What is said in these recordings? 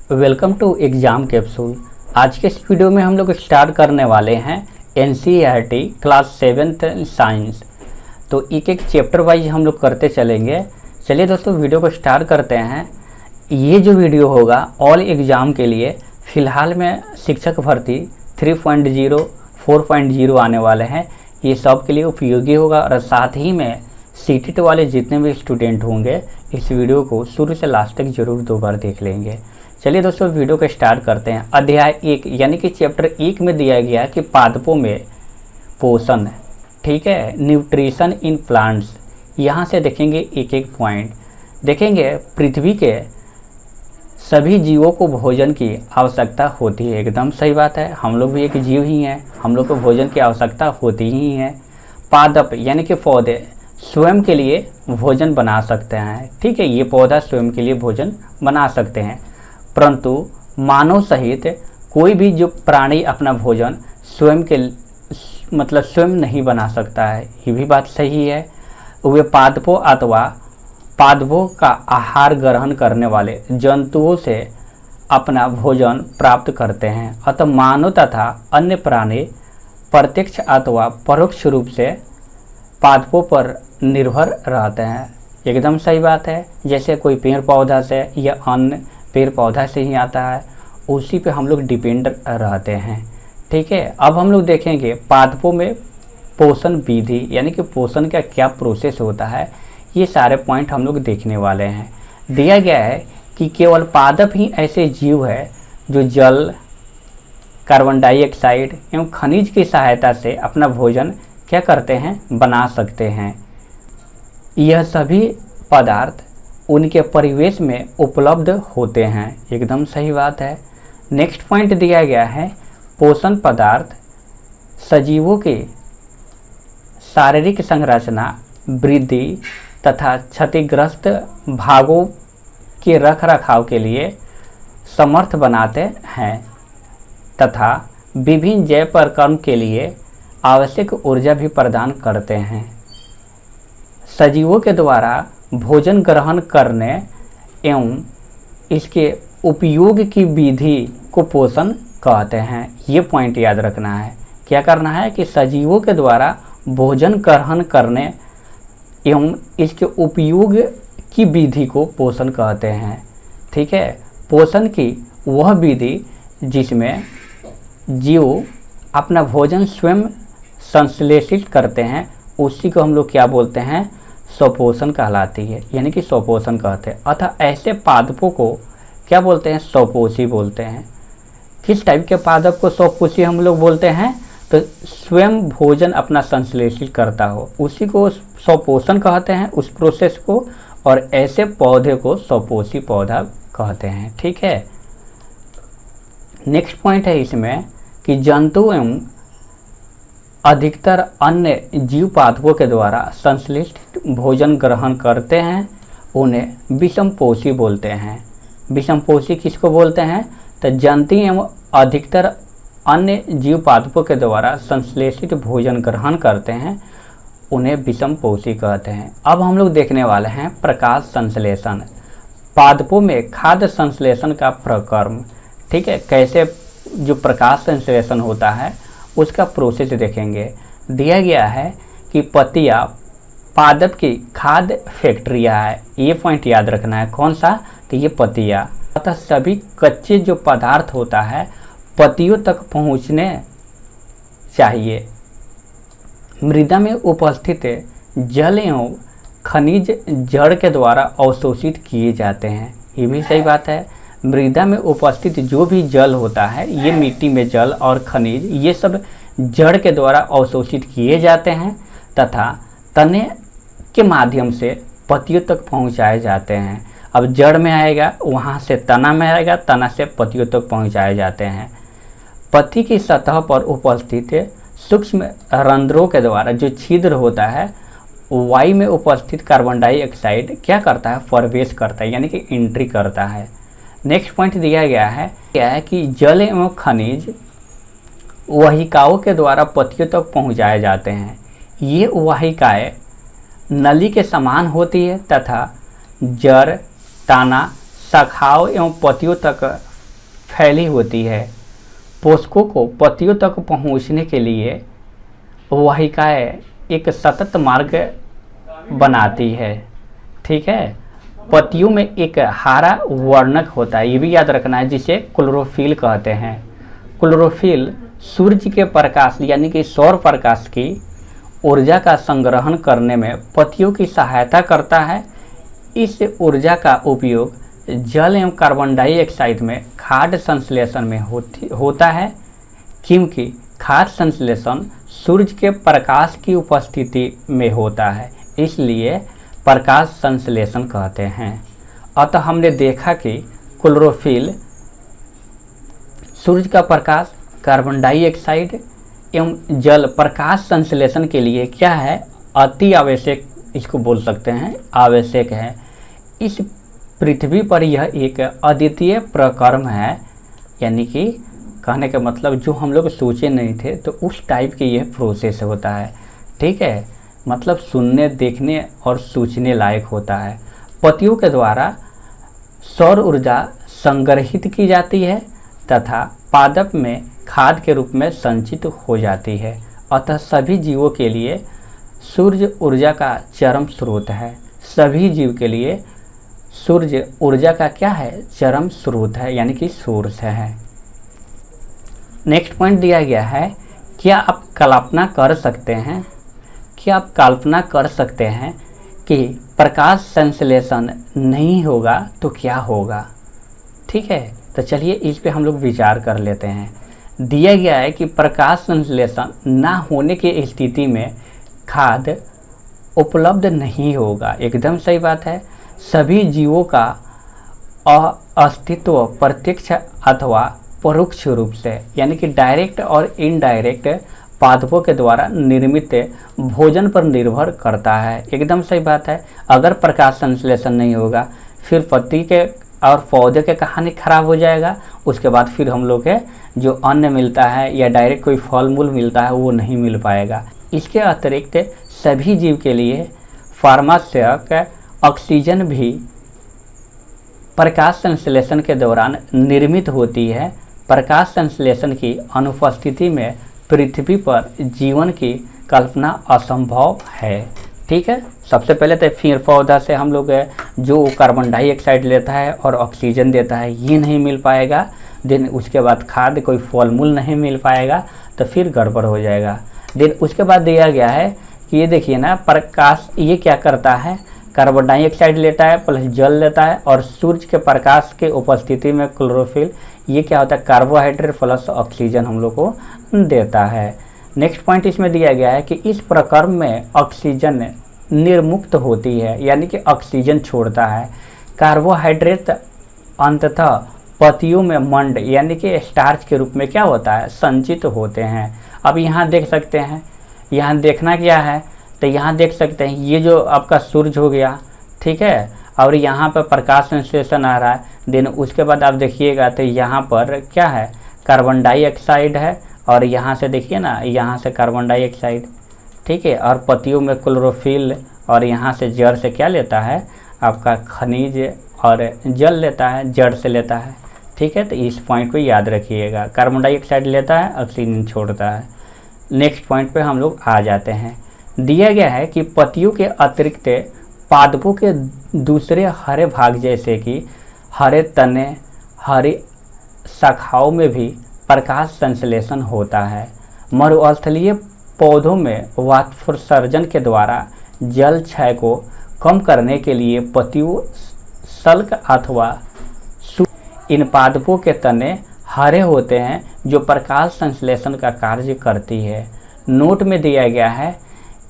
Welcome to exam capsule. आज के इस वीडियो में हम लोग स्टार्ट करने वाले हैं एनसीईआरटी क्लास 7th साइंस। तो एक एक चैप्टर वाइज हम लोग करते चलेंगे। चलिए दोस्तों वीडियो को स्टार्ट करते हैं। ये जो वीडियो होगा ऑल एग्ज़ाम के लिए फ़िलहाल में शिक्षक भर्ती 3.0 4.0 आने वाले हैं। ये सब के लिए उपयोगी होगा और साथ ही में सीटेट वाले जितने भी स्टूडेंट होंगे इस वीडियो को शुरू से लास्ट तक जरूर 2 बार देख लेंगे। चलिए दोस्तों वीडियो को स्टार्ट करते हैं। अध्याय 1 यानी कि चैप्टर 1 में दिया गया है कि पादपों में पोषण, ठीक है, न्यूट्रिशन इन प्लांट्स। यहाँ से देखेंगे एक एक पॉइंट देखेंगे। पृथ्वी के सभी जीवों को भोजन की आवश्यकता होती है, एकदम सही बात है। हम लोग भी एक जीव ही हैं, हम लोग को भोजन की आवश्यकता होती ही है। पादप यानी कि पौधे स्वयं के लिए भोजन बना सकते हैं, ठीक है, ये पौधा स्वयं के लिए भोजन बना सकते हैं, परंतु मानव सहित कोई भी जो प्राणी अपना भोजन स्वयं के स्वयं नहीं बना सकता है, ये भी बात सही है। वे पादपों अथवा पादपों का आहार ग्रहण करने वाले जंतुओं से अपना भोजन प्राप्त करते हैं। अतः मानव तथा अन्य प्राणी प्रत्यक्ष अथवा परोक्ष रूप से पादपों पर निर्भर रहते हैं, एकदम सही बात है। जैसे कोई पेड़ पौधा से या अन्य पेड़ पौधा से ही आता है, उसी पे हम लोग डिपेंड रहते हैं, ठीक है। अब हम लोग देखेंगे पादपों में पोषण विधि यानी कि पोषण का क्या प्रोसेस होता है, ये सारे पॉइंट हम लोग देखने वाले हैं। दिया गया है कि केवल पादप ही ऐसे जीव है जो जल, कार्बन डाइऑक्साइड एवं खनिज की सहायता से अपना भोजन क्या करते हैं, बना सकते हैं। यह सभी पदार्थ उनके परिवेश में उपलब्ध होते हैं, एकदम सही बात है। नेक्स्ट पॉइंट दिया गया है पोषण पदार्थ सजीवों की शारीरिक संरचना, वृद्धि तथा क्षतिग्रस्त भागों के रखरखाव के लिए समर्थ बनाते हैं तथा विभिन्न जैव प्रक्रम के लिए आवश्यक ऊर्जा भी प्रदान करते हैं। सजीवों के द्वारा भोजन ग्रहण करने एवं इसके उपयोग की विधि को पोषण कहते हैं। ये पॉइंट याद रखना है। क्या करना है कि सजीवों के द्वारा भोजन ग्रहण करने एवं इसके उपयोग की विधि को पोषण कहते हैं, ठीक है। पोषण की वह विधि जिसमें जीव अपना भोजन स्वयं संश्लेषित करते हैं, उसी को हम लोग क्या बोलते हैं, स्वपोषण कहलाती है, यानी कि स्वपोषण कहते हैं। अतः ऐसे पादपों को क्या बोलते हैं, स्वपोषी बोलते हैं। किस टाइप के पादप को स्वपोषी हम लोग बोलते हैं, तो स्वयं भोजन अपना संश्लेषित करता हो, उसी को स्वपोषण कहते हैं, उस प्रोसेस को। और ऐसे पौधे को स्वपोषी पौधा कहते हैं, ठीक है। नेक्स्ट पॉइंट है इसमें कि जंतु एवं अधिकतर अन्य जीव पादपों के द्वारा संश्लेषित भोजन ग्रहण करते हैं, उन्हें विषमपोषी बोलते हैं। विषमपोषी किसको बोलते हैं, तो जंतु एवं अधिकतर अन्य जीव पादपों के द्वारा संश्लेषित भोजन ग्रहण करते हैं, उन्हें विषमपोषी कहते हैं। अब हम लोग देखने वाले हैं प्रकाश संश्लेषण, पादपों में खाद्य संश्लेषण का प्रक्रम, ठीक है। कैसे जो प्रकाश संश्लेषण होता है उसका प्रोसेस देखेंगे। दिया गया है कि पत्तियां पादप की खाद्य फैक्ट्रिया है, ये पॉइंट याद रखना है। कौन सा, तो ये पत्तियां। अतः सभी कच्चे जो पदार्थ होता है पत्तियों तक पहुंचने चाहिए। मृदा में उपस्थित जल एवं खनिज जड़ के द्वारा अवशोषित किए जाते हैं, ये भी सही बात है। मृदा में उपस्थित जो भी जल होता है, ये मिट्टी में जल और खनिज, ये सब जड़ के द्वारा अवशोषित किए जाते हैं तथा तने के माध्यम से पत्तियों तक पहुंचाए जाते हैं। अब जड़ में आएगा, वहाँ से तना में आएगा, तना से पत्तियों तक पहुंचाए जाते हैं। पत्ती की सतह पर उपस्थित सूक्ष्म रंध्रों के द्वारा जो छिद्र होता है, वायु में उपस्थित कार्बन डाइऑक्साइड क्या करता है, प्रवेश करता है, यानी कि एंट्री करता है। नेक्स्ट पॉइंट दिया गया है कि जल एवं खनिज वाहिकाओं के द्वारा पत्तियों तक पहुंचाए जाते हैं। ये वाहिकाएं नली के समान होती है तथा जड़, तना, शाखाओं एवं पत्तियों तक फैली होती है। पोषकों को पत्तियों तक पहुंचने के लिए वाहिकाएं एक सतत मार्ग बनाती है। ठीक है, पत्तियों में एक हरा वर्णक होता है, ये भी याद रखना है, जिसे क्लोरोफिल कहते हैं। क्लोरोफिल सूर्य के प्रकाश यानी कि सौर प्रकाश की ऊर्जा का संग्रहण करने में पत्तियों की सहायता करता है। इस ऊर्जा का उपयोग जल एवं कार्बन डाइऑक्साइड में खाद्य संश्लेषण में होता है, क्योंकि खाद्य संश्लेषण सूर्य के प्रकाश की उपस्थिति में होता है, इसलिए प्रकाश संश्लेषण कहते हैं। अतः हमने देखा कि क्लोरोफिल सूर्य का प्रकाश, कार्बन डाइऑक्साइड एवं जल प्रकाश संश्लेषण के लिए क्या है, अति आवश्यक, इसको बोल सकते हैं आवश्यक है। इस पृथ्वी पर यह एक अद्वितीय प्रक्रम है, यानी कि कहने का मतलब जो हम लोग सोचे नहीं थे, तो उस टाइप की यह प्रोसेस होता है। ठीक है, मतलब सुनने, देखने और सोचने लायक होता है। पत्तियों के द्वारा सौर ऊर्जा संग्रहित की जाती है तथा पादप में खाद के रूप में संचित हो जाती है। अतः सभी जीवों के लिए सूर्य ऊर्जा का चरम स्रोत है। सभी जीव के लिए सूर्य ऊर्जा का क्या है, चरम स्रोत है, यानी कि सोर्स है। नेक्स्ट पॉइंट दिया गया है, क्या आप कल्पना कर सकते हैं, क्या आप कल्पना कर सकते हैं कि प्रकाश संश्लेषण नहीं होगा तो क्या होगा। ठीक है, तो चलिए इस पे हम लोग विचार कर लेते हैं। दिया गया है कि प्रकाश संश्लेषण ना होने की स्थिति में खाद्य उपलब्ध नहीं होगा। एकदम सही बात है। सभी जीवों का अस्तित्व प्रत्यक्ष अथवा परोक्ष रूप से, यानी कि डायरेक्ट और इनडायरेक्ट पादपों के द्वारा निर्मित भोजन पर निर्भर करता है। एकदम सही बात है। अगर प्रकाश संश्लेषण नहीं होगा, फिर पत्ती के और पौधे के कहानी खराब हो जाएगा। उसके बाद फिर हम लोग के जो अन्न मिलता है या डायरेक्ट कोई फल मूल मिलता है वो नहीं मिल पाएगा। इसके अतिरिक्त सभी जीव के लिए फार्माशयक ऑक्सीजन भी प्रकाश संश्लेषण के दौरान निर्मित होती है। प्रकाश संश्लेषण की अनुपस्थिति में पृथ्वी पर जीवन की कल्पना असंभव है। ठीक है, सबसे पहले तो पेड़ पौधा से हम लोग जो कार्बन डाइऑक्साइड लेता है और ऑक्सीजन देता है, ये नहीं मिल पाएगा। देन उसके बाद खाद, कोई फल मूल नहीं मिल पाएगा, तो फिर गड़बड़ हो जाएगा। देन उसके बाद दिया गया है कि ये देखिए ना, प्रकाश ये क्या करता है, कार्बन डाइऑक्साइड लेता है प्लस जल लेता है, और सूर्य के प्रकाश के उपस्थिति में क्लोरोफिल ये क्या होता है, कार्बोहाइड्रेट प्लस ऑक्सीजन हम लोग को देता है। नेक्स्ट पॉइंट इसमें दिया गया है कि इस प्रक्रम में ऑक्सीजन निर्मुक्त होती है, यानी कि ऑक्सीजन छोड़ता है। कार्बोहाइड्रेट अंततः पत्तियों में मंड यानी कि स्टार्च के रूप में क्या होता है, संचित होते हैं। अब यहाँ देख सकते हैं, यहाँ देखना क्या है, तो यहाँ देख सकते हैं ये जो आपका सूर्य हो गया, ठीक है, और यहाँ पर प्रकाश संश्लेषण आ रहा है। देन उसके बाद आप देखिएगा तो यहाँ पर क्या है, कार्बन डाइऑक्साइड है, और यहाँ से देखिए ना, यहाँ से कार्बन डाइऑक्साइड, ठीक है, और पत्तियों में क्लोरोफिल, और यहाँ से जड़ से क्या लेता है, आपका खनिज और जल लेता है, जड़ से लेता है। ठीक है, तो इस पॉइंट को याद रखिएगा, कार्बन डाइऑक्साइड लेता है, ऑक्सीजन छोड़ता है। नेक्स्ट पॉइंट पे हम लोग आ जाते हैं। दिया गया है कि पत्तियों के अतिरिक्त पादपों के दूसरे हरे भाग जैसे कि हरे तने, हरी शाखाओं में भी प्रकाश संश्लेषण होता है। मरुस्थलीय पौधों में वाष्पोत्सर्जन के द्वारा जल क्षय को कम करने के लिए पत्तियों, सल्क अथवा इन पादपों के तने हरे होते हैं, जो प्रकाश संश्लेषण का कार्य करती है। नोट में दिया गया है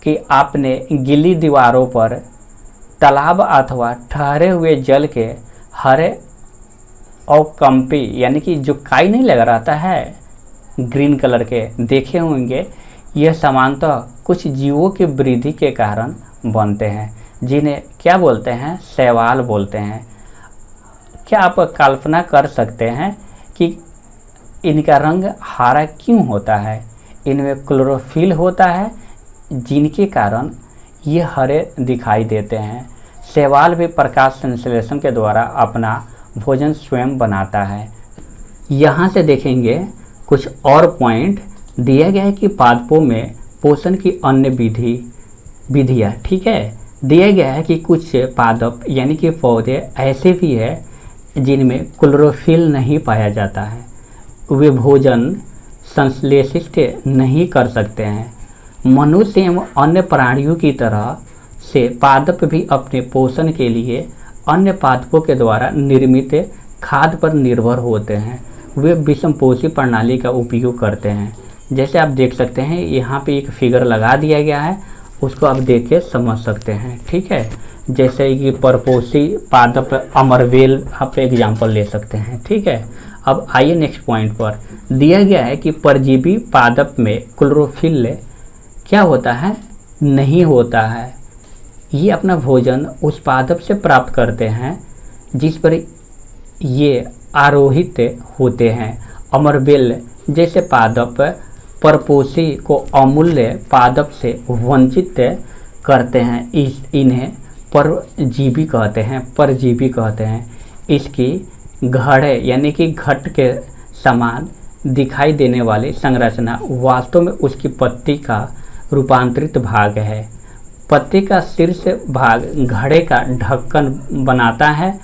कि आपने गीली दीवारों पर तालाब अथवा ठहरे हुए जल के हरे अवकंपी यानी कि जो काई नहीं लगा रहता है ग्रीन कलर के, देखे होंगे। यह सामान्यतः कुछ जीवों की वृद्धि के कारण बनते हैं, जिन्हें क्या बोलते हैं, शैवाल बोलते हैं। क्या आप कल्पना कर सकते हैं कि इनका रंग हरा क्यों होता है? इनमें क्लोरोफिल होता है, जिनके कारण ये हरे दिखाई देते हैं। शैवाल भी प्रकाश संश्लेषण के द्वारा अपना भोजन स्वयं बनाता है। यहाँ से देखेंगे कुछ और पॉइंट दिया गया है कि पादपों में पोषण की अन्य विधियाँ, ठीक है। दिया गया है कि कुछ पादप यानी कि पौधे ऐसे भी है जिनमें क्लोरोफिल नहीं पाया जाता है, वे भोजन संश्लेषित नहीं कर सकते हैं। मनुष्य एवं अन्य प्राणियों की तरह से पादप भी अपने पोषण के लिए अन्य पादपों के द्वारा निर्मित खाद्य पर निर्भर होते हैं। वे विषमपोषी प्रणाली का उपयोग करते हैं। जैसे आप देख सकते हैं यहाँ पे एक फिगर लगा दिया गया है, उसको आप देख के समझ सकते हैं, ठीक है। जैसे कि परपोषी पादप अमरवेल आप एग्जाम्पल ले सकते हैं, ठीक है। अब आइए नेक्स्ट पॉइंट पर। दिया गया है कि परजीवी पादप में क्लोरोफिल क्या होता है, नहीं होता है। ये अपना भोजन उस पादप से प्राप्त करते हैं जिस पर ये आरोहित होते हैं। अमरवेल जैसे पादप परपोषी को अमूल्य पादप से वंचित करते हैं। इन्हें परजीवी कहते हैं, परजीवी कहते हैं। इसकी घड़े यानी कि घट के समान दिखाई देने वाली संरचना वास्तव में उसकी पत्ती का रूपांतरित भाग है। पत्ती का शीर्ष भाग घड़े का ढक्कन बनाता है।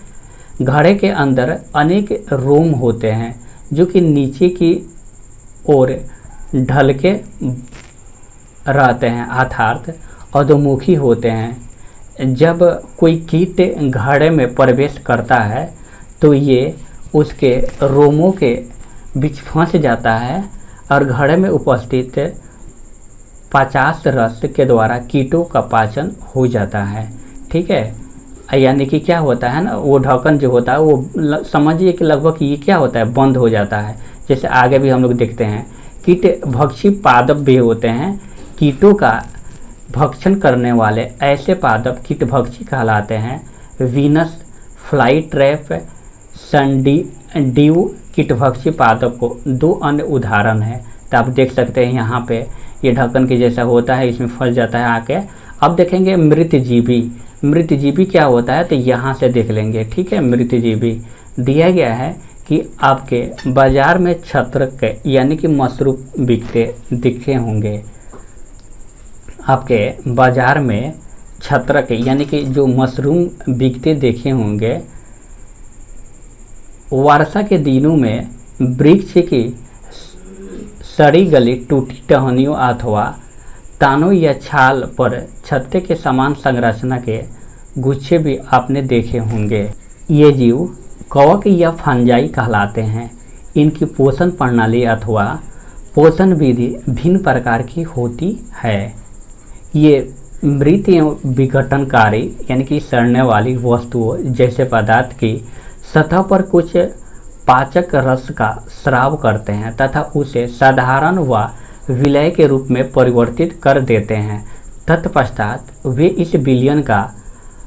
घड़े के अंदर अनेक रोम होते हैं जो कि नीचे की ओर ढलके रहते हैं, अर्थात अधोमुखी होते हैं। जब कोई कीट घड़े में प्रवेश करता है तो ये उसके रोमों के बीच फंस जाता है और घड़े में उपस्थित 50 रस के द्वारा कीटों का पाचन हो जाता है, ठीक है। यानी कि क्या होता है ना, वो ढक्कन जो होता है वो समझिए कि लगभग ये क्या होता है, बंद हो जाता है। जैसे आगे भी हम लोग देखते हैं कीट भक्षी पादप भी होते हैं। कीटों का भक्षण करने वाले ऐसे पादप कीट भक्षी कहलाते हैं। वीनस फ्लाई ट्रैप सनड्यू कीटभक्षी पादप को 2 अन्य उदाहरण है। तो आप देख सकते हैं यहाँ पे ये ढक्कन के जैसा होता है, इसमें फंस जाता है आके। अब देखेंगे मृतजीवी। मृतजीवी क्या होता है तो यहाँ से देख लेंगे, ठीक है। मृतजीवी दिया गया है कि आपके बाजार में छत्रक यानी कि मशरूम बिकते दिखे होंगे। आपके बाजार में छत्रक यानी कि जो मशरूम बिकते देखे होंगे। वर्षा के दिनों में वृक्ष की सड़ी गली टूटी टहनियों अथवा तानों या छाल पर छत्ते के समान संरचना के गुच्छे भी आपने देखे होंगे। ये जीव कवक या फंजाई कहलाते हैं। इनकी पोषण प्रणाली अथवा पोषण विधि भिन्न प्रकार की होती है। ये मृत एवं विघटनकारी यानी कि सड़ने वाली वस्तुओं जैसे पदार्थ की सतह पर कुछ पाचक रस का स्राव करते हैं तथा उसे साधारण व विलय के रूप में परिवर्तित कर देते हैं। तत्पश्चात वे इस विलयन का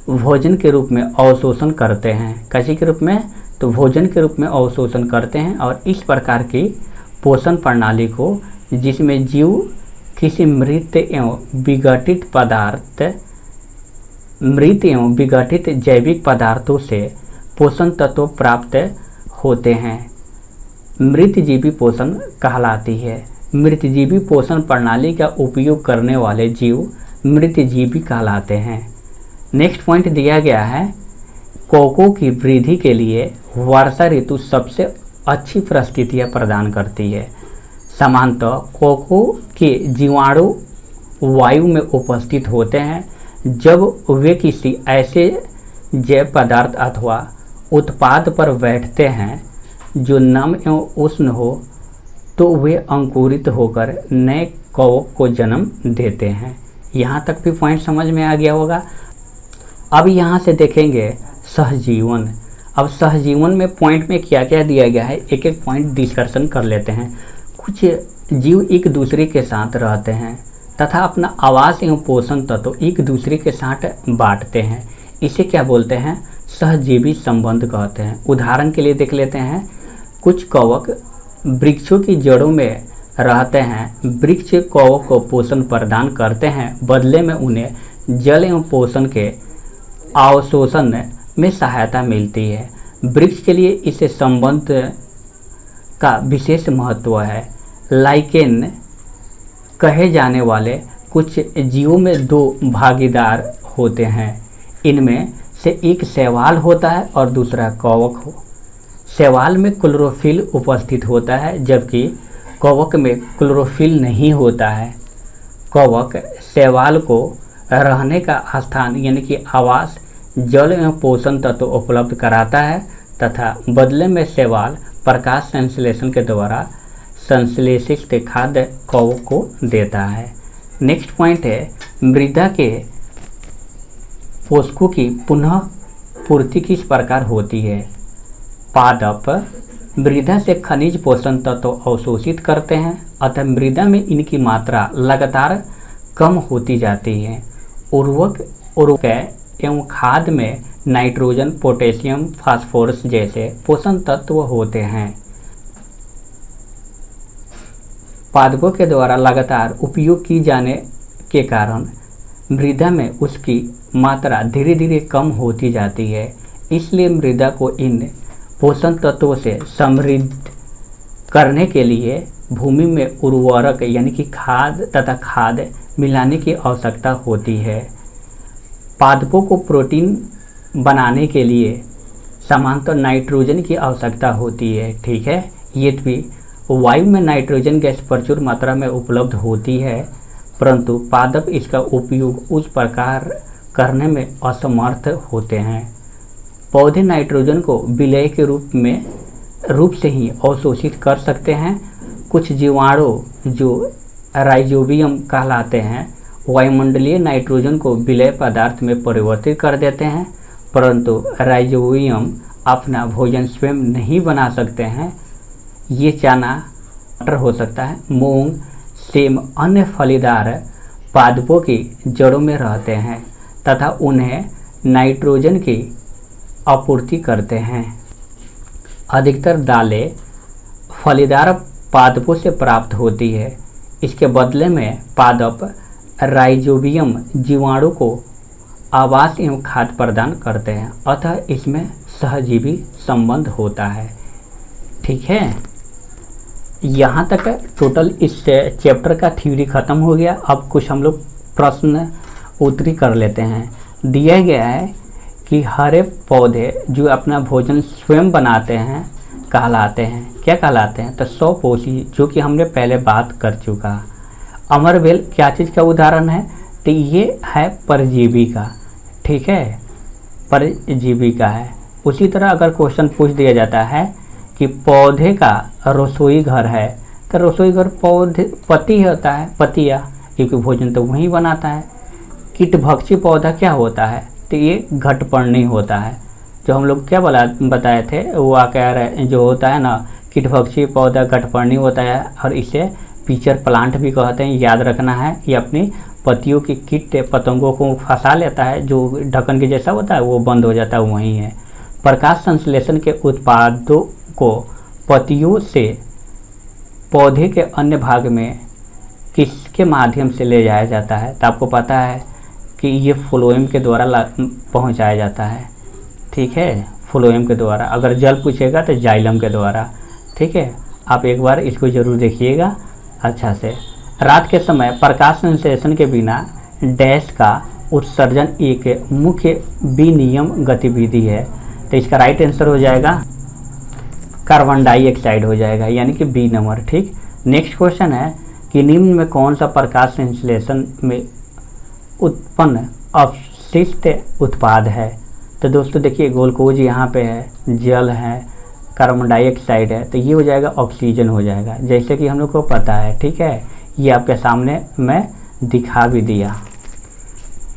भोजन के रूप में अवशोषण करते हैं। कैसे के रूप में, तो भोजन के रूप में अवशोषण करते हैं। और इस प्रकार की पोषण प्रणाली को जिसमें जीव किसी मृत एवं विघटित जैविक पदार्थों से पोषण तत्व प्राप्त होते हैं, मृतजीवी पोषण कहलाती है। मृतजीवी पोषण प्रणाली का उपयोग करने वाले जीव मृतजीवी कहलाते हैं। नेक्स्ट पॉइंट दिया गया है, कोको की वृद्धि के लिए वर्षा ऋतु सबसे अच्छी परिस्थितियाँ प्रदान करती है। सामान्यतः कोको के जीवाणु वायु में उपस्थित होते हैं। जब वे किसी ऐसे जैव पदार्थ अथवा उत्पाद पर बैठते हैं जो नम एवं उष्ण हो तो वे अंकुरित होकर नए कवक को जन्म देते हैं। यहाँ तक भी पॉइंट समझ में आ गया होगा। अब यहाँ से देखेंगे सहजीवन। अब सहजीवन में पॉइंट में क्या क्या दिया गया है, एक एक पॉइंट डिस्कशन कर लेते हैं। कुछ जीव एक दूसरे के साथ रहते हैं तथा अपना आवास एवं पोषण तत्व एक दूसरे के साथ बांटते हैं। इसे क्या बोलते हैं, सहजीवी संबंध कहते हैं। उदाहरण के लिए देख लेते हैं, कुछ कवक वृक्षों की जड़ों में रहते हैं। वृक्ष कवक को पोषण प्रदान करते हैं, बदले में उन्हें जल एवं पोषण के अवशोषण में सहायता मिलती है। वृक्ष के लिए इसे संबंध का विशेष महत्व है। लाइकेन कहे जाने वाले कुछ जीवों में दो भागीदार होते हैं। इनमें से एक शैवाल होता है और दूसरा कवक हो। शैवाल में क्लोरोफिल उपस्थित होता है जबकि कवक में क्लोरोफिल नहीं होता है। कवक शैवाल को रहने का स्थान यानी कि आवास, जल एवं पोषण तत्व उपलब्ध कराता है तथा बदले में शैवाल प्रकाश संश्लेषण के द्वारा संश्लेषित खाद्य कवक को देता है। नेक्स्ट पॉइंट है, मृदा के पोषकों की पुनः पूर्ति किस प्रकार होती है। पादप मृदा से खनिज पोषण तत्व अवशोषित करते हैं, अतः मृदा में इनकी मात्रा लगातार कम होती जाती है। उर्वरक एवं खाद में नाइट्रोजन, पोटेशियम, फास्फोरस जैसे पोषण तत्व होते हैं। पादपों के द्वारा लगातार उपयोग की जाने के कारण मृदा में उसकी मात्रा धीरे धीरे कम होती जाती है। इसलिए मृदा को इन पोषण तत्वों से समृद्ध करने के लिए भूमि में उर्वरक यानी कि खाद तथा खाद मिलाने की आवश्यकता होती है। पादपों को प्रोटीन बनाने के लिए समांतर नाइट्रोजन की आवश्यकता होती है। ठीक है, ये भी वायु में नाइट्रोजन गैस प्रचुर मात्रा में उपलब्ध होती है, परंतु पादप इसका उपयोग उस प्रकार करने में असमर्थ होते हैं। पौधे नाइट्रोजन को विलय के रूप से ही अवशोषित कर सकते हैं। कुछ जीवाणु जो राइजोबियम कहलाते हैं वायुमंडलीय नाइट्रोजन को विलय पदार्थ में परिवर्तित कर देते हैं, परंतु राइजोबियम अपना भोजन स्वयं नहीं बना सकते हैं। ये चना, मटर हो सकता है, मूंग, सेम, अन्य फलीदार पादपों की जड़ों में रहते हैं तथा उन्हें नाइट्रोजन की आपूर्ति करते हैं। अधिकतर दालें फलीदार पादपों से प्राप्त होती है। इसके बदले में पादप राइजोबियम जीवाणु को आवास एवं खाद्य प्रदान करते हैं, अतः इसमें सहजीवी संबंध होता है। ठीक है, यहाँ तक टोटल इस चैप्टर का थ्योरी खत्म हो गया। अब कुछ हम लोग प्रश्न उत्तरी कर लेते हैं। दिया गया है कि हरे पौधे जो अपना भोजन स्वयं बनाते हैं कहलाते हैं, क्या कहलाते हैं, तो स्वपोषी, जो कि हमने पहले बात कर चुका। अमरबेल क्या चीज़ का उदाहरण है, तो ये है परजीवी का। ठीक है, परजीवी का है। उसी तरह अगर क्वेश्चन पूछ दिया जाता है कि पौधे का रसोई घर है, तो रसोई घर पौधे पति होता है, पतिया, क्योंकि भोजन तो वही बनाता है। कीटभक्षी पौधा क्या होता है, तो ये घटपर्णी होता है। जो हम लोग क्या बताए थे वो आकार जो होता है ना, कीटभक्षी पौधा घटपर्णी होता है और इसे पीचर प्लांट भी कहते हैं। याद रखना है, ये अपनी पत्तियों की कीट पतंगों को फंसा लेता है, जो ढक्कन के जैसा होता है वो बंद हो जाता है, वही है। प्रकाश संश्लेषण के उत्पादों को पत्तियों से पौधे के अन्य भाग में किसके माध्यम से ले जाया जाता है, तो आपको पता है कि ये फ्लोएम के द्वारा पहुंचाया जाता है। ठीक है, फ्लोएम के द्वारा। अगर जल पूछेगा तो जाइलम के द्वारा। ठीक है, आप एक बार इसको ज़रूर देखिएगा अच्छा से। रात के समय प्रकाश संश्लेषण के बिना डैश का उत्सर्जन एक मुख्य विनियम गतिविधि है, तो इसका राइट आंसर हो जाएगा कार्बन डाइऑक्साइड हो जाएगा, यानी कि बी नंबर। ठीक, नेक्स्ट क्वेश्चन है कि निम्न में कौन सा प्रकाश संश्लेषण में उत्पन्न अपशिष्ट उत्पाद है। तो दोस्तों देखिए, ग्लूकोज यहाँ पे है, जल है, कार्बन डाइऑक्साइड है, तो ये हो जाएगा ऑक्सीजन हो जाएगा, जैसे कि हम लोग को पता है। ठीक है, ये आपके सामने मैं दिखा भी दिया।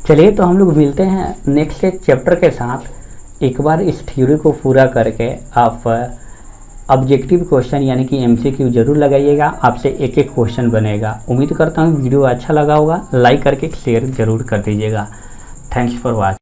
चलिए, तो हम लोग मिलते हैं नेक्स्ट चैप्टर के साथ। एक बार इस थ्योरी को पूरा करके आप ऑब्जेक्टिव क्वेश्चन यानी कि MCQ जरूर लगाइएगा। आपसे एक एक क्वेश्चन बनेगा। उम्मीद करता हूँ वीडियो अच्छा लगा होगा। लाइक करके शेयर जरूर कर दीजिएगा। Thanks for watching.